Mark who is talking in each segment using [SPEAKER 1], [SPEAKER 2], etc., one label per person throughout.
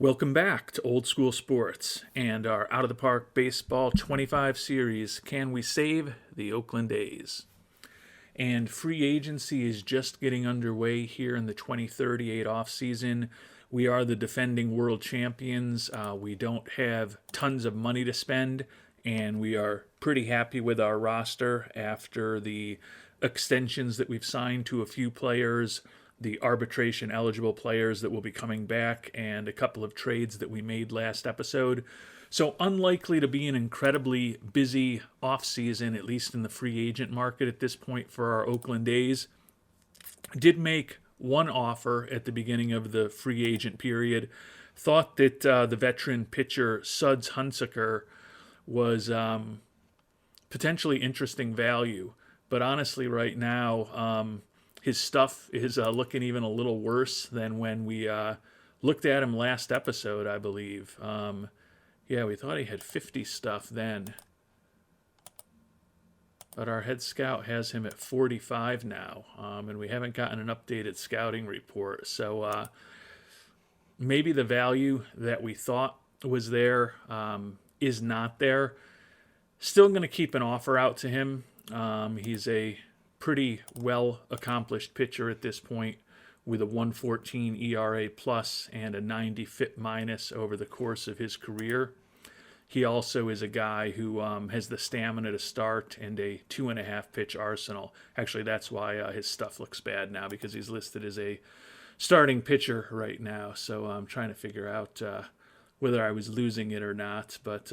[SPEAKER 1] Welcome back to Old School Sports and our Out of the Park Baseball 25 series, Can We Save the Oakland A's? And free agency is just getting underway here in the 2038 offseason. We are the defending world champions. We don't have tons of money to spend, and we are pretty happy with our roster after the extensions that we've signed to a few players, the arbitration eligible players that will be coming back, and a couple of trades that we made last episode. So unlikely to be an incredibly busy offseason, at least in the free agent market at this point for our Oakland A's. Did make one offer at the beginning of the free agent period. Thought that the veteran pitcher Suds Hunsaker was potentially interesting value. But honestly, right now, his stuff is looking even a little worse than when we looked at him last episode, I believe. Yeah, we thought he had 50 stuff then. But our head scout has him at 45 now, and we haven't gotten an updated scouting report. So maybe the value that we thought was there is not there. Still going to keep an offer out to him. He's a pretty well accomplished pitcher at this point with a 114 ERA plus and a 90 FIP minus over the course of his career. He also is a guy who has the stamina to start and a 2.5 pitch arsenal. Actually, that's why his stuff looks bad now, because he's listed as a starting pitcher right now. So I'm trying to figure out whether I was losing it or not, but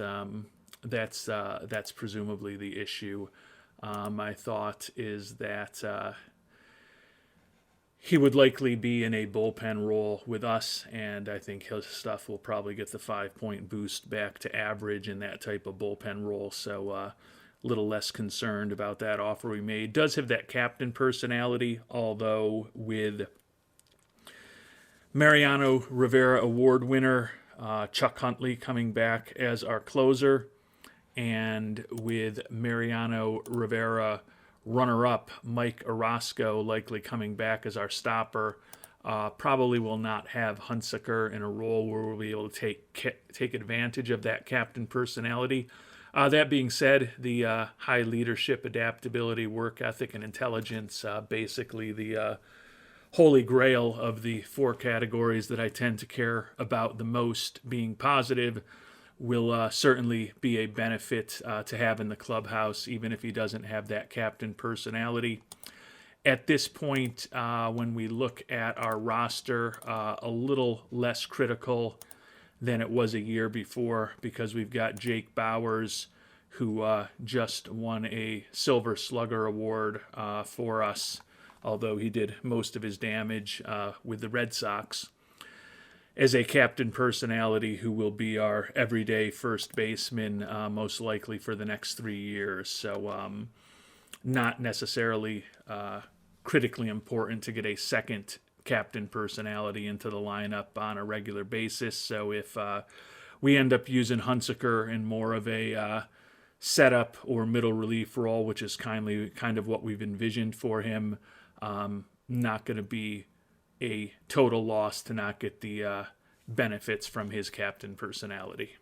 [SPEAKER 1] that's presumably the issue. My thought is that he would likely be in a bullpen role with us, and I think his stuff will probably get the 5-point boost back to average in that type of bullpen role. So a little less concerned about that offer we made. Does have that captain personality, although with Mariano Rivera Award winner Chuck Huntley coming back as our closer, and with Mariano Rivera runner-up Mike Orozco likely coming back as our stopper, probably will not have Hunsaker in a role where we'll be able to take advantage of that captain personality. That being said, the high leadership, adaptability, work ethic, and intelligence, basically the holy grail of the four categories that I tend to care about the most being positive, will certainly be a benefit to have in the clubhouse, even if he doesn't have that captain personality. At this point, when we look at our roster, a little less critical than it was a year before, because we've got Jake Bowers, who just won a Silver Slugger Award for us, although he did most of his damage with the Red Sox, as a captain personality who will be our everyday first baseman most likely for the next 3 years. So not necessarily critically important to get a second captain personality into the lineup on a regular basis. So if we end up using Hunsaker in more of a setup or middle relief role, which is kind of what we've envisioned for him, not going to be a total loss to not get the benefits from his captain personality.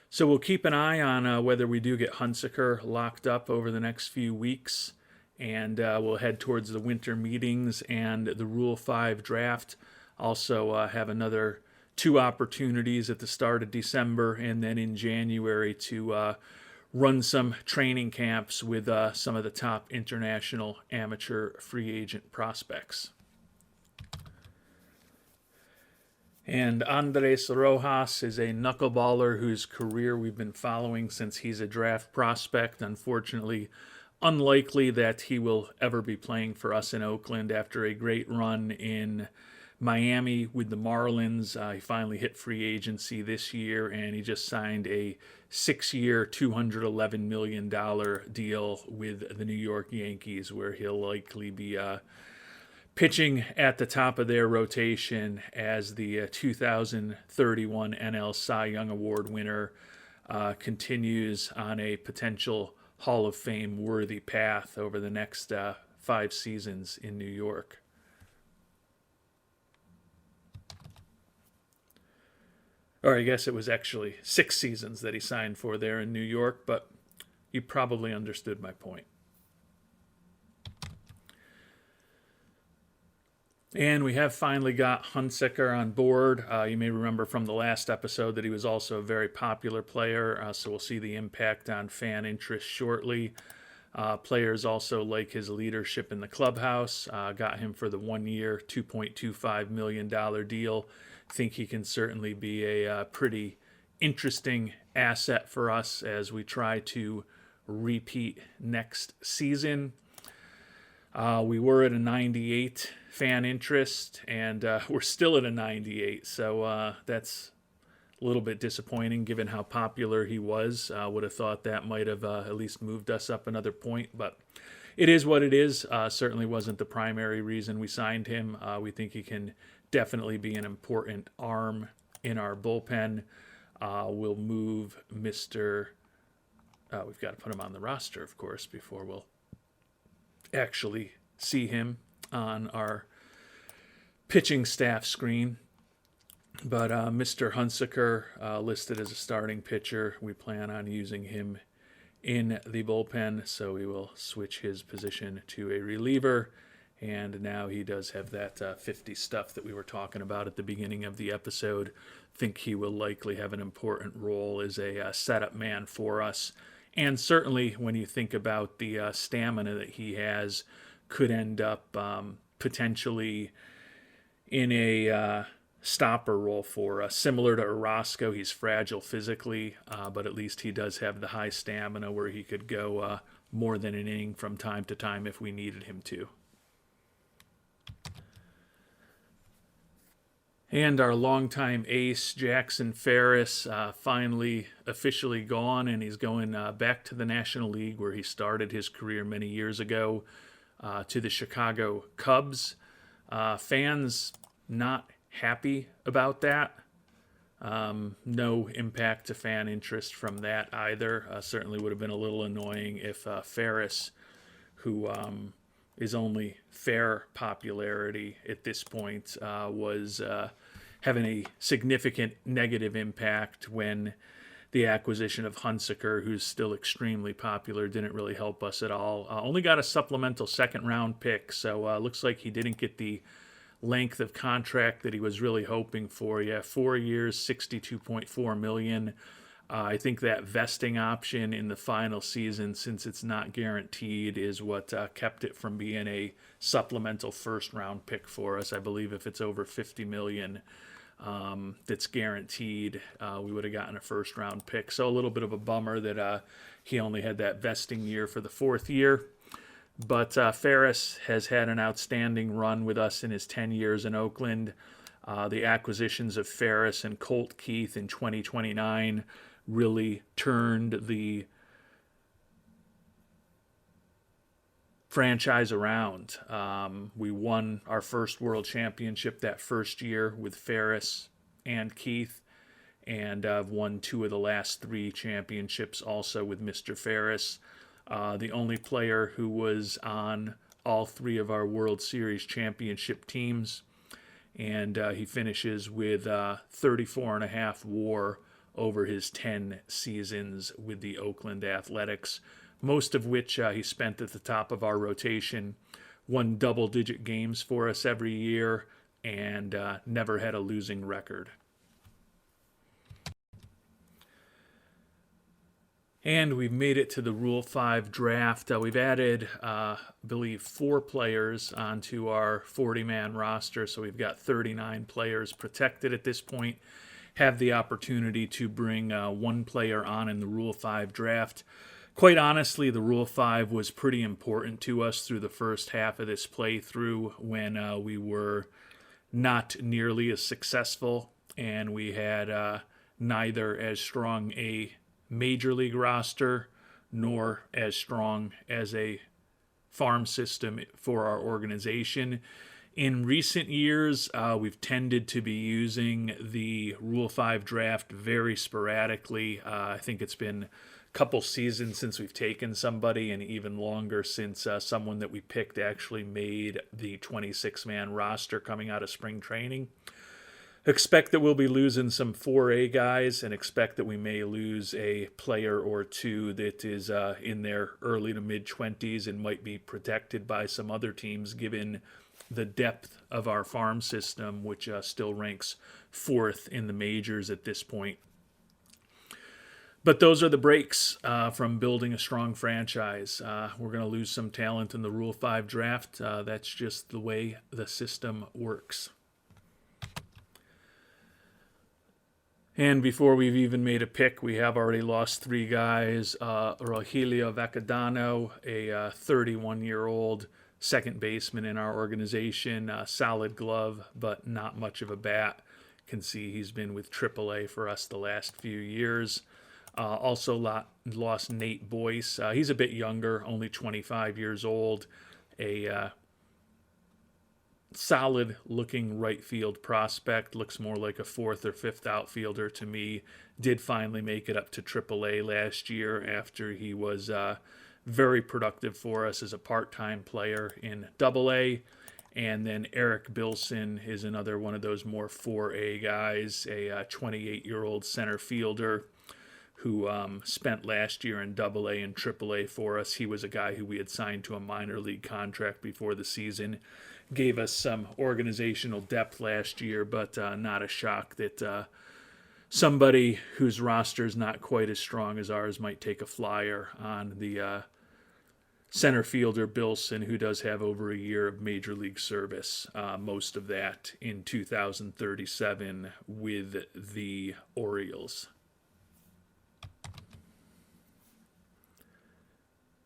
[SPEAKER 1] So we'll keep an eye on whether we do get Hunsaker locked up over the next few weeks, and we'll head towards the winter meetings and the Rule 5 draft. Also have another 2 opportunities at the start of December and then in January to run some training camps with some of the top international amateur free agent prospects. And Andres Rojas is a knuckleballer whose career we've been following since he's a draft prospect. Unfortunately, unlikely that he will ever be playing for us in Oakland after a great run in Miami with the Marlins. He finally hit free agency this year, and he just signed a 6-year, $211 million deal with the New York Yankees, where he'll likely be pitching at the top of their rotation as the 2031 NL Cy Young Award winner continues on a potential Hall of Fame worthy path over the next 5 seasons in New York. or I guess it was actually 6 seasons that he signed for there in New York, but you probably understood my point. And we have finally got Hunsaker on board. You may remember from the last episode that he was also a very popular player, so we'll see the impact on fan interest shortly. Players also like his leadership in the clubhouse. Got him for the 1-year, $2.25 million deal. Think he can certainly be a pretty interesting asset for us as we try to repeat next season. We were at a 98 fan interest, and we're still at a 98, so that's a little bit disappointing given how popular he was. Would have thought that might have at least moved us up another point, but it is what it is. Certainly wasn't the primary reason we signed him. We think he can definitely be an important arm in our bullpen. We'll move Mr. We've got to put him on the roster, of course, before we'll actually see him on our pitching staff screen. But Mr. Hunsaker listed as a starting pitcher. We plan on using him in the bullpen, so we will switch his position to a reliever. And now he does have that 50 stuff that we were talking about at the beginning of the episode. Think he will likely have an important role as a setup man for us. And certainly when you think about the stamina that he has, could end up potentially in a stopper role for us. Similar to Orozco, he's fragile physically, but at least he does have the high stamina where he could go more than an inning from time to time if we needed him to. And our longtime ace, Jackson Ferris, finally officially gone, and he's going back to the National League where he started his career many years ago, to the Chicago Cubs. Fans not happy about that. No impact to fan interest from that either. Certainly would have been a little annoying if Ferris, who is only fair popularity at this point, was having a significant negative impact when the acquisition of Hunsaker, who's still extremely popular, didn't really help us at all. Only got a supplemental second-round pick, so looks like he didn't get the length of contract that he was really hoping for. Yeah, 4 years, $62.4 million. I think that vesting option in the final season, since it's not guaranteed, is what kept it from being a supplemental first-round pick for us. I believe if it's over $50 million that's guaranteed, we would have gotten a first-round pick. So a little bit of a bummer that he only had that vesting year for the 4th year. But Ferris has had an outstanding run with us in his 10 years in Oakland. The acquisitions of Ferris and Colt Keith in 2029 really turned the franchise around. We won our first world championship that first year with Ferris and Keith, and I've won 2 of the last 3 championships also with Mr. Ferris. The only player who was on all 3 of our World Series championship teams, and he finishes with 34.5 WAR over his 10 seasons with the Oakland Athletics, most of which he spent at the top of our rotation, won double-digit games for us every year, and never had a losing record. And we've made it to the Rule 5 draft. We've added, I believe, 4 players onto our 40-man roster, so we've got 39 players protected at this point. Have the opportunity to bring 1 player on in the Rule 5 draft. Quite honestly, the Rule 5 was pretty important to us through the first half of this playthrough when we were not nearly as successful, and we had neither as strong a major league roster nor as strong as a farm system for our organization. In recent years, we've tended to be using the Rule 5 draft very sporadically. I think it's been a couple seasons since we've taken somebody, and even longer since someone that we picked actually made the 26-man roster coming out of spring training. Expect that we'll be losing some 4A guys, and expect that we may lose a player or two that is in their early to mid-20s and might be protected by some other teams given the depth of our farm system, which still ranks 4th in the majors at this point. But those are the breaks from building a strong franchise. We're going to lose some talent in the Rule 5 draft. That's just the way the system works. And before we've even made a pick, we have already lost 3 guys. Rogelio Vacadano, a 31-year-old second baseman in our organization, solid glove, but not much of a bat. Can see he's been with AAA for us the last few years. Also lost Nate Boyce. He's a bit younger, only 25 years old. A solid-looking right field prospect. Looks more like a 4th or 5th outfielder to me. Did finally make it up to AAA last year after he was very productive for us as a part-time player in AA. And then Eric Bilson is another one of those more 4A guys, a 28-year-old center fielder who spent last year in AA and AAA for us. He was a guy who we had signed to a minor league contract before the season. Gave us some organizational depth last year, but not a shock that somebody whose roster is not quite as strong as ours might take a flyer on the center fielder Bilson, who does have over a year of major league service, most of that in 2037 with the Orioles.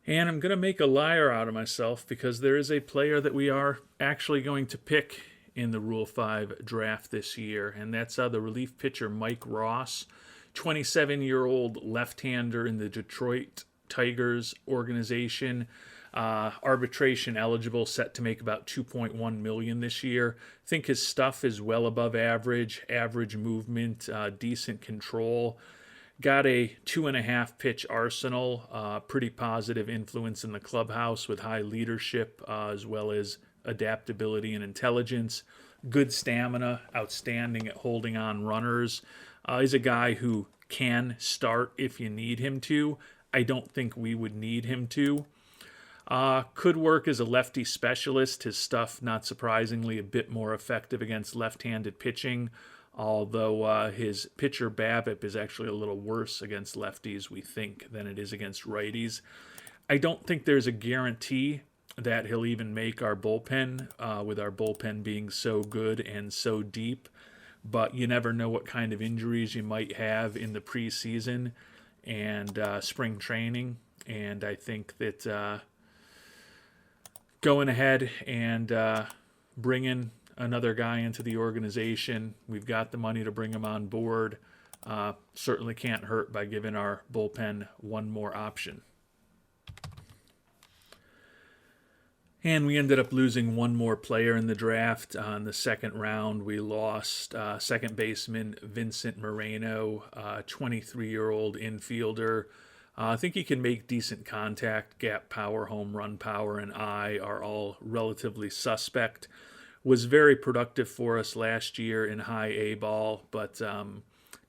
[SPEAKER 1] And I'm going to make a liar out of myself because there is a player that we are actually going to pick in the Rule 5 draft this year, and that's the relief pitcher Mike Ross, 27-year-old left-hander in the Detroit Tigers organization, arbitration eligible, set to make about $2.1 million this year. I think his stuff is well above average movement, decent control. Got a 2.5 pitch arsenal, pretty positive influence in the clubhouse with high leadership as well as adaptability and intelligence. Good stamina, outstanding at holding on runners. He's a guy who can start if you need him to. I don't think we would need him to. Could work as a lefty specialist. His stuff, not surprisingly, a bit more effective against left-handed pitching, although his pitcher BABIP is actually a little worse against lefties, we think, than it is against righties. I don't think there's a guarantee that he'll even make our bullpen, with our bullpen being so good and so deep, but you never know what kind of injuries you might have in the preseason and spring training, and I think that going ahead and bringing another guy into the organization, we've got the money to bring him on board, certainly can't hurt by giving our bullpen one more option. And we ended up losing one more player in the draft. In the second round, we lost second baseman Vincent Moreno, 23-year-old infielder. I think he can make decent contact. Gap power, home run power, and eye are all relatively suspect. Was very productive for us last year in high A ball, but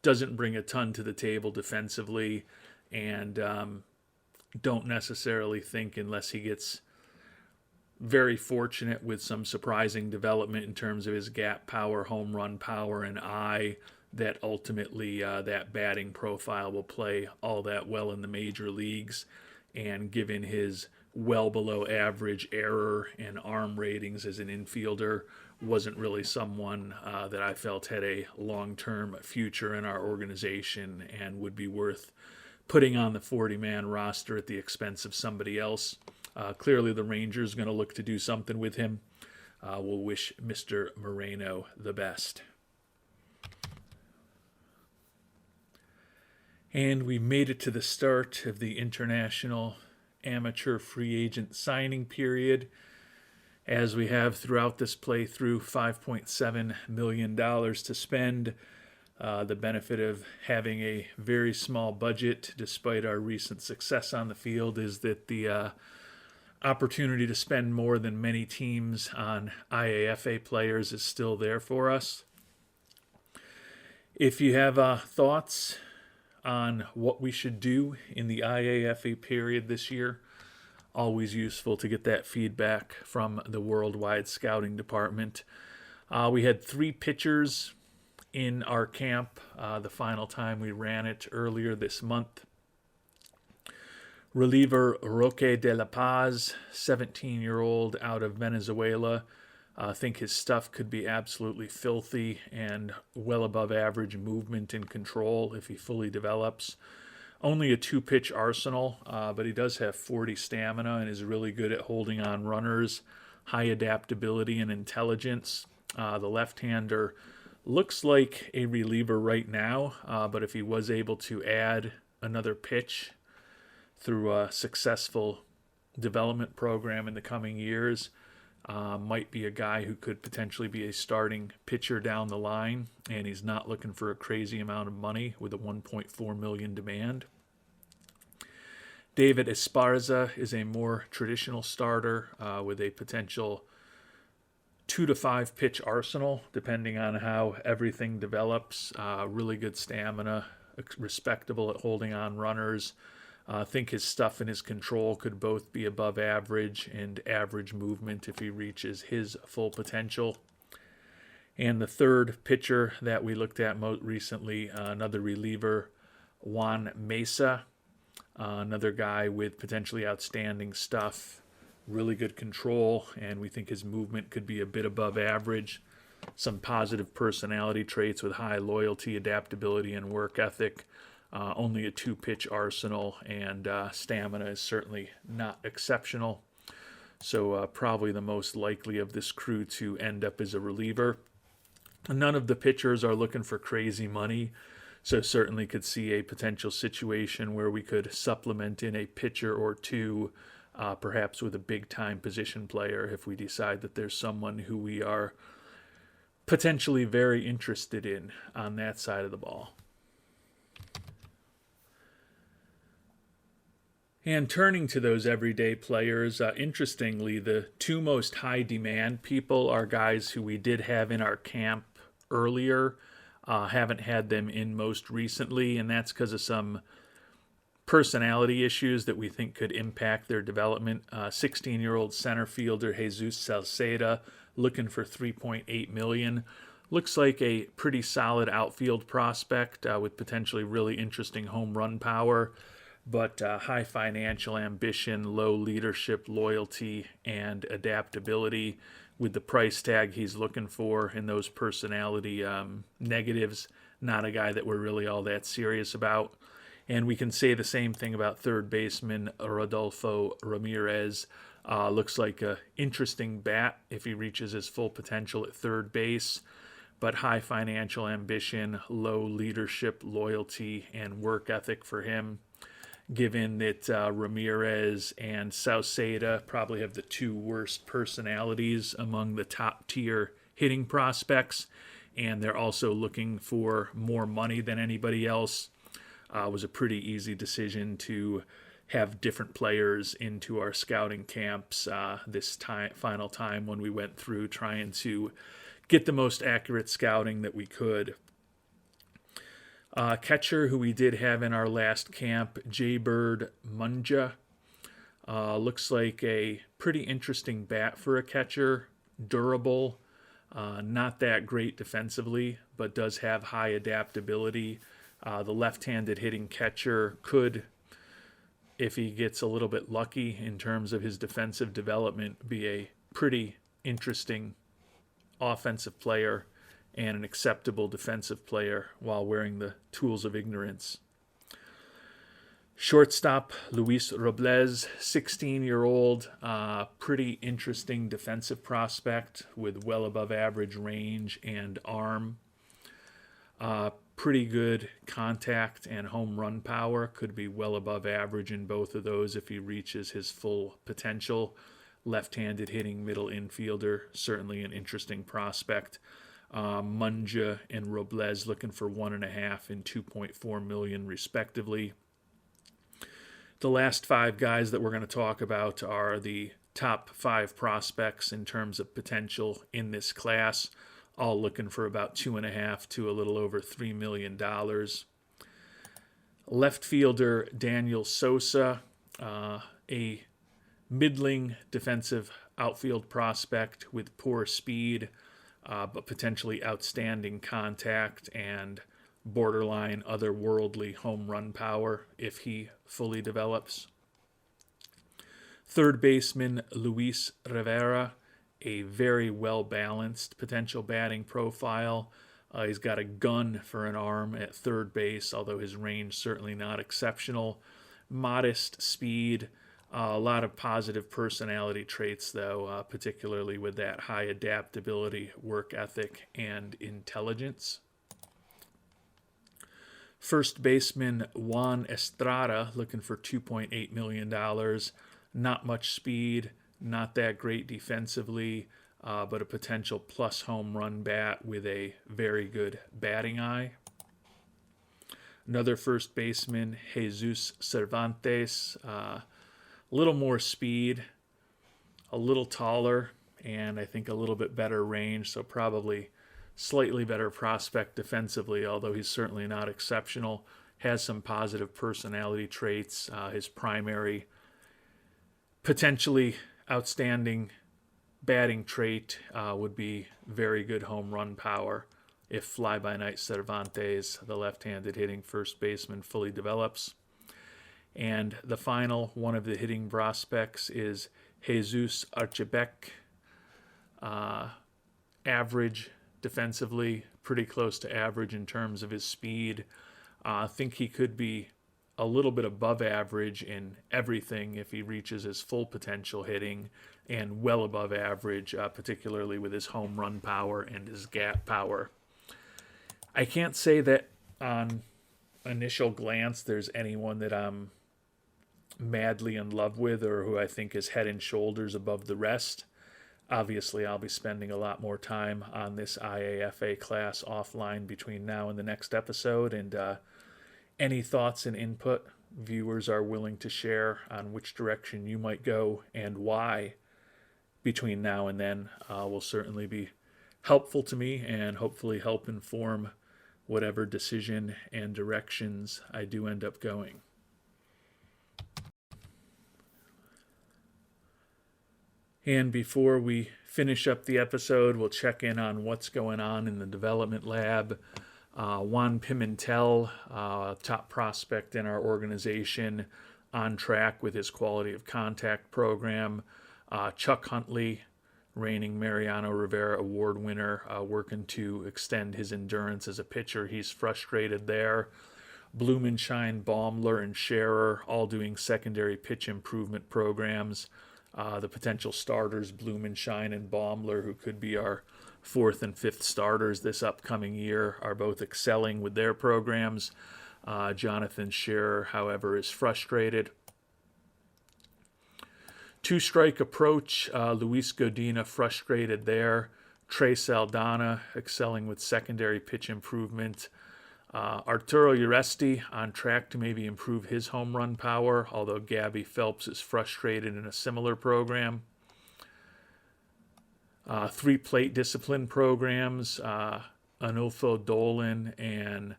[SPEAKER 1] doesn't bring a ton to the table defensively, and don't necessarily think, unless he gets very fortunate with some surprising development in terms of his gap power, home run power, and eye, that ultimately that batting profile will play all that well in the major leagues. And given his well below average error and arm ratings as an infielder, wasn't really someone that I felt had a long-term future in our organization and would be worth putting on the 40-man roster at the expense of somebody else. Clearly the Rangers are going to look to do something with him. We'll wish Mr. Moreno the best. And we made it to the start of the international amateur free agent signing period. As we have throughout this playthrough, $5.7 million to spend. The benefit of having a very small budget, despite our recent success on the field, is that the opportunity to spend more than many teams on IAFA players is still there for us. If you have thoughts on what we should do in the IAFA period this year, always useful to get that feedback from the worldwide scouting department. We had 3 pitchers in our camp the final time we ran it earlier this month. Reliever Roque de la Paz, 17-year-old out of Venezuela. I think his stuff could be absolutely filthy and well above average movement and control if he fully develops. Only a 2-pitch arsenal, but he does have 40 stamina and is really good at holding on runners, high adaptability and intelligence. The left-hander looks like a reliever right now, but if he was able to add another pitch through a successful development program in the coming years, might be a guy who could potentially be a starting pitcher down the line, and he's not looking for a crazy amount of money with a $1.4 million demand. David Esparza is a more traditional starter with a potential 2 to 5 pitch arsenal, depending on how everything develops. Really good stamina, respectable at holding on runners. I think his stuff and his control could both be above average and average movement if he reaches his full potential. And the third pitcher that we looked at most recently, another reliever, Juan Mesa, another guy with potentially outstanding stuff, really good control, and we think his movement could be a bit above average. Some positive personality traits with high loyalty, adaptability, and work ethic. Only a 2-pitch arsenal, and stamina is certainly not exceptional. So probably the most likely of this crew to end up as a reliever. None of the pitchers are looking for crazy money, so certainly could see a potential situation where we could supplement in a pitcher or two, perhaps with a big-time position player if we decide that there's someone who we are potentially very interested in on that side of the ball. And turning to those everyday players, interestingly, the 2 most high demand people are guys who we did have in our camp earlier, haven't had them in most recently, and that's because of some personality issues that we think could impact their development. 16-year-old center fielder Jesus Salceda, looking for $3.8 million. Looks like a pretty solid outfield prospect with potentially really interesting home run power, but high financial ambition, low leadership, loyalty, and adaptability. With the price tag he's looking for and those personality negatives, not a guy that we're really all that serious about. And we can say the same thing about third baseman Rodolfo Ramirez. Looks like an interesting bat if he reaches his full potential at third base, but high financial ambition, low leadership, loyalty, and work ethic for him. Given that Ramirez and Sauceda probably have the 2 worst personalities among the top-tier hitting prospects, and they're also looking for more money than anybody else, was a pretty easy decision to have different players into our scouting camps this final time when we went through trying to get the most accurate scouting that we could. Catcher who we did have in our last camp, Jaybird Munja. Looks like a pretty interesting bat for a catcher. Durable, not that great defensively, but does have high adaptability. The left-handed hitting catcher could, if he gets a little bit lucky in terms of his defensive development, be a pretty interesting offensive player and an acceptable defensive player while wearing the tools of ignorance. Shortstop Luis Robles, 16-year-old, pretty interesting defensive prospect with well above average range and arm. Pretty good contact and home run power, could be well above average in both of those if he reaches his full potential. Left-handed hitting middle infielder, certainly an interesting prospect. Munja and Robles looking for $1.5 and $2.4 million respectively. The last 5 guys that we're going to talk about are the top 5 prospects in terms of potential in this class. all looking for about $2.5 to a little over $3 million. Left fielder Daniel Sosa, a middling defensive outfield prospect with poor speed, but potentially outstanding contact and borderline otherworldly home run power if he fully develops. Third baseman Luis Rivera, a very well-balanced potential batting profile. He's got a gun for an arm at third base, although his range certainly not exceptional. Modest speed, a lot of positive personality traits, though, particularly with that high adaptability, work ethic, and intelligence. First baseman Juan Estrada, looking for $2.8 million. Not much speed, not that great defensively, but a potential plus home run bat with a very good batting eye. Another first baseman, Jesus Cervantes, a little more speed, a little taller, and I think a little bit better range, so probably slightly better prospect defensively, although he's certainly not exceptional. Has some positive personality traits. His primary potentially outstanding batting trait would be very good home run power if fly-by-night Cervantes, the left-handed hitting first baseman, fully develops. And the final one of the hitting prospects is Jesus Archibek. Average defensively, pretty close to average in terms of his speed. I think he could be a little bit above average in everything if he reaches his full potential hitting, and well above average, particularly with his home run power and his gap power. I can't say that on initial glance there's anyone that I'm madly in love with or who I think is head and shoulders above the rest. Obviously, I'll be spending a lot more time on this IAFA class offline between now and the next episode, and any thoughts and input viewers are willing to share on which direction you might go and why between now and then will certainly be helpful to me and hopefully help inform whatever decision and directions I do end up going. And before we finish up the episode, we'll check in on what's going on in the development lab. Juan Pimentel, top prospect in our organization, on track with his quality of contact program. Chuck Huntley, reigning Mariano Rivera Award winner, working to extend his endurance as a pitcher. He's frustrated there. Blumenshine, Baumler, and Scherer all doing secondary pitch improvement programs. The potential starters, Blumenshine and Baumler, who could be our fourth and fifth starters this upcoming year, are both excelling with their programs. Jonathan Scherer, however, is frustrated. Two-strike approach, Luis Godina frustrated there. Trey Saldana excelling with secondary pitch improvement. Arturo Uresti on track to maybe improve his home run power, although Gabby Phelps is frustrated in a similar program. Three plate discipline programs, Anulfo Dolan and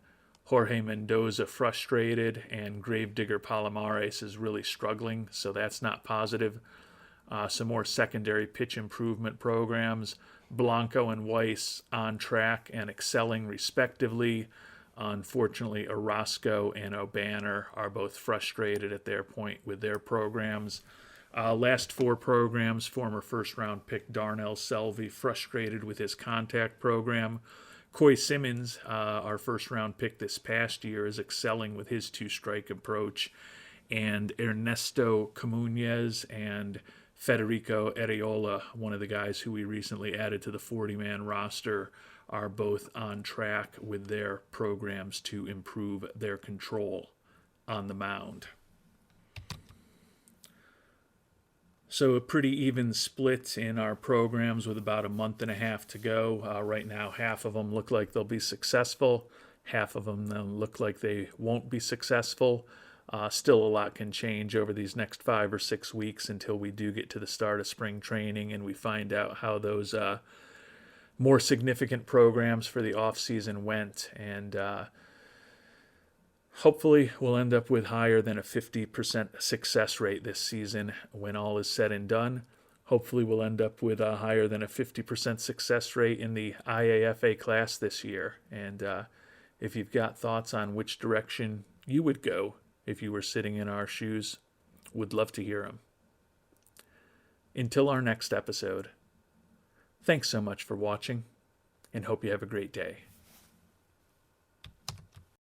[SPEAKER 1] Jorge Mendoza frustrated, and Gravedigger Palomares is really struggling, so that's not positive. Some more secondary pitch improvement programs, Blanco and Weiss on track and excelling respectively. Unfortunately, Orozco and O'Banner are both frustrated at their point with their programs. Last four programs, former first-round pick Darnell Selvey frustrated with his contact program. Coy Simmons, our first-round pick this past year, is excelling with his two-strike approach. And Ernesto Comunez and Federico Areola, one of the guys who we recently added to the 40-man roster, are both on track with their programs to improve their control on the mound. So a pretty even split in our programs with about a month and a half to go. Right now, half of them look like they'll be successful. Half of them look like they won't be successful. Still a lot can change over these next 5 or 6 weeks until we do get to the start of spring training and we find out how those more significant programs for the offseason went. And hopefully we'll end up with higher than a 50% success rate this season when all is said and done. Hopefully we'll end up with a higher than a 50% success rate in the IAFA class this year. And if you've got thoughts on which direction you would go if you were sitting in our shoes, would love to hear them. Until our next episode, thanks so much for watching, and hope you have a great day.